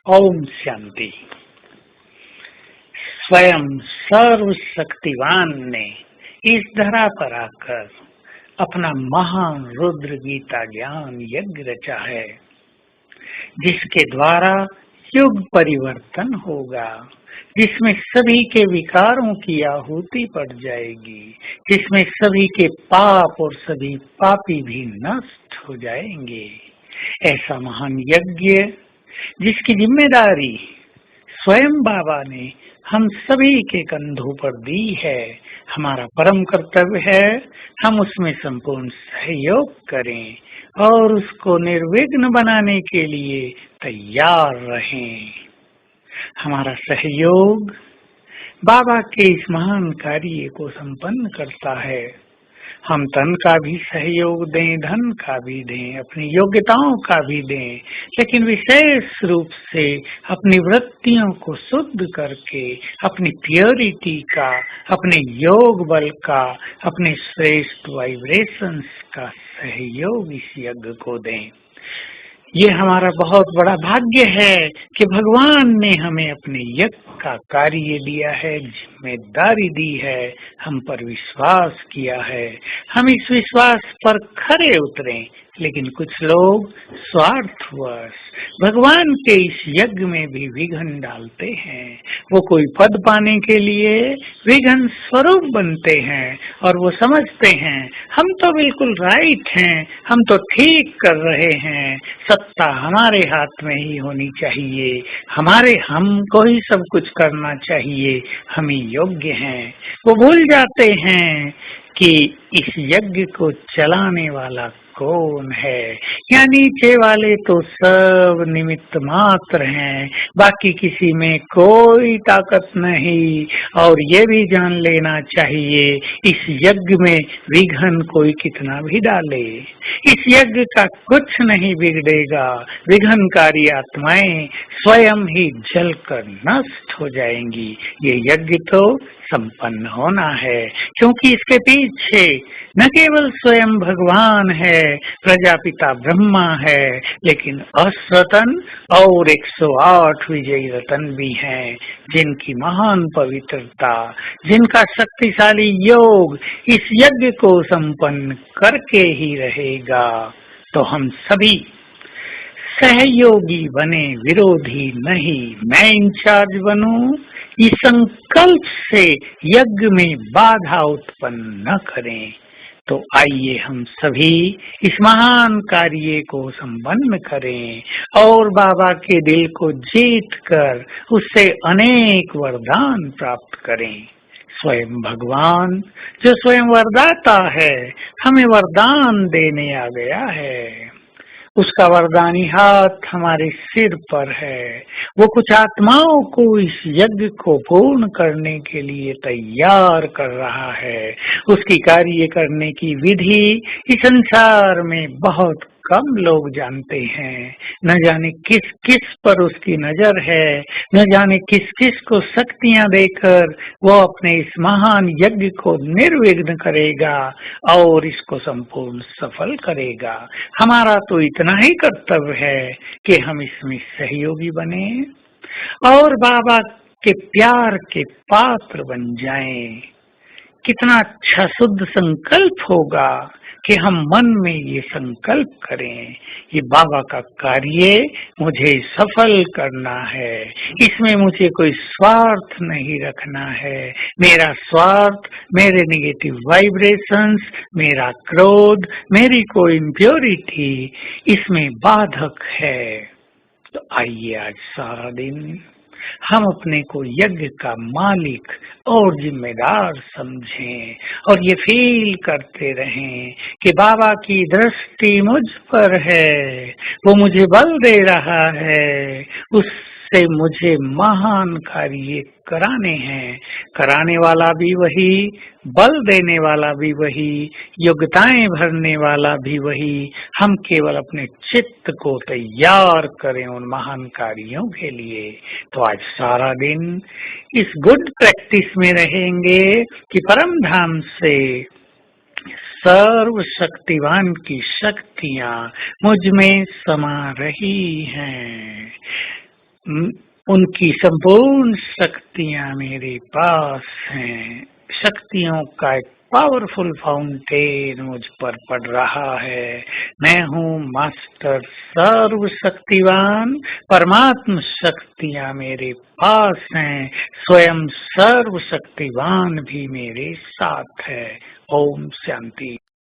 ओम शांति। स्वयं सर्वशक्तिवान ने इस धरा पर आकर अपना महान रुद्र गीता ज्ञान यज्ञ रचा है, जिसके द्वारा युग परिवर्तन होगा, जिसमें सभी के विकारों की आहुति पड़ जाएगी, जिसमें सभी के पाप और सभी पापी भी नष्ट हो जाएंगे। ऐसा महान यज्ञ जिसकी जिम्मेदारी स्वयं बाबा ने हम सभी के कंधों पर दी है, हमारा परम कर्तव्य है हम उसमें संपूर्ण सहयोग करें और उसको निर्विघ्न बनाने के लिए तैयार रहें। हमारा सहयोग बाबा के इस महान कार्य को संपन्न करता है। हम तन का भी सहयोग दें, धन का भी दें, अपनी योग्यताओं का भी दें, लेकिन विशेष रूप से अपनी वृत्तियों को शुद्ध करके अपनी प्योरिटी का, अपने योग बल का, अपने श्रेष्ठ वाइब्रेशंस का सहयोग इस यज्ञ को दें। ये हमारा बहुत बड़ा भाग्य है कि भगवान ने हमें अपने यज्ञ का कार्य दिया है, जिम्मेदारी दी है, हम पर विश्वास किया है। हम इस विश्वास पर खरे उतरें, लेकिन कुछ लोग स्वार्थवश भगवान के इस यज्ञ में भी विघ्न डालते हैं। वो कोई पद पाने के लिए विघ्न स्वरूप बनते हैं और वो समझते हैं हम तो बिल्कुल राइट हैं, हम तो ठीक कर रहे हैं, सत्ता हमारे हाथ में ही होनी चाहिए, हमको ही सब कुछ करना चाहिए, हम ही योग्य हैं। वो भूल जाते हैं कि इस यज्ञ को चलाने वाला कौन है। यहाँ नीचे वाले तो सब निमित्त मात्र हैं, बाकी किसी में कोई ताकत नहीं। और ये भी जान लेना चाहिए इस यज्ञ में विघ्न कोई कितना भी डाले, इस यज्ञ का कुछ नहीं बिगड़ेगा। विघ्नकारी आत्माएं स्वयं ही जलकर नष्ट हो जाएंगी। ये यज्ञ तो संपन्न होना है, क्योंकि इसके पीछे न केवल स्वयं भगवान है, प्रजापिता ब्रह्मा है, लेकिन अश्रतन और 108 विजयी रतन भी हैं, जिनकी महान पवित्रता, जिनका शक्तिशाली योग इस यज्ञ को संपन्न करके ही रहेगा। तो हम सभी सहयोगी बने, विरोधी नहीं। मैं इंचार्ज बनूं, इस संकल्प से यज्ञ में बाधा उत्पन्न न करें। तो आइए हम सभी इस महान कार्य को संपन्न करें और बाबा के दिल को जीत कर उससे अनेक वरदान प्राप्त करें। स्वयं भगवान जो स्वयं वरदाता है, हमें वरदान देने आ गया है। उसका वरदानी हाथ हमारे सिर पर है। वो कुछ आत्माओं को इस यज्ञ को पूर्ण करने के लिए तैयार कर रहा है। उसकी कार्य करने की विधि इस संसार में बहुत कम लोग जानते हैं। न जाने किस किस पर उसकी नजर है, न जाने किस किस को शक्तियां देकर वो अपने इस महान यज्ञ को निर्विघ्न करेगा और इसको संपूर्ण सफल करेगा। हमारा तो इतना ही कर्तव्य है कि हम इसमें सहयोगी बने और बाबा के प्यार के पात्र बन जाएं। कितना अच्छा शुद्ध संकल्प होगा कि हम मन में ये संकल्प करें, ये बाबा का कार्य मुझे सफल करना है, इसमें मुझे कोई स्वार्थ नहीं रखना है। मेरा स्वार्थ, मेरे नेगेटिव वाइब्रेशंस, मेरा क्रोध, मेरी कोई इम्प्योरिटी इसमें बाधक है। तो आइए आज सारा दिन हम अपने को यज्ञ का मालिक और जिम्मेदार समझें और ये फील करते रहें कि बाबा की दृष्टि मुझ पर है, वो मुझे बल दे रहा है, उससे मुझे महान कार्य कराने हैं। कराने वाला भी वही, बल देने वाला भी वही, योग्यताएं भरने वाला भी वही। हम केवल अपने चित्त को तैयार करें उन महान कार्यों के लिए। तो आज सारा दिन इस गुड प्रैक्टिस में रहेंगे कि परम धाम से सर्व शक्तिवान की शक्तियां मुझ में समा रही हैं। उनकी संपूर्ण शक्तियां मेरे पास हैं। शक्तियों का एक पावरफुल फाउंटेन मुझ पर पड़ रहा है। मैं हूँ मास्टर सर्वशक्तिवान। परमात्म शक्तियां मेरे पास हैं। स्वयं सर्वशक्तिवान भी मेरे साथ है। ओम शांति।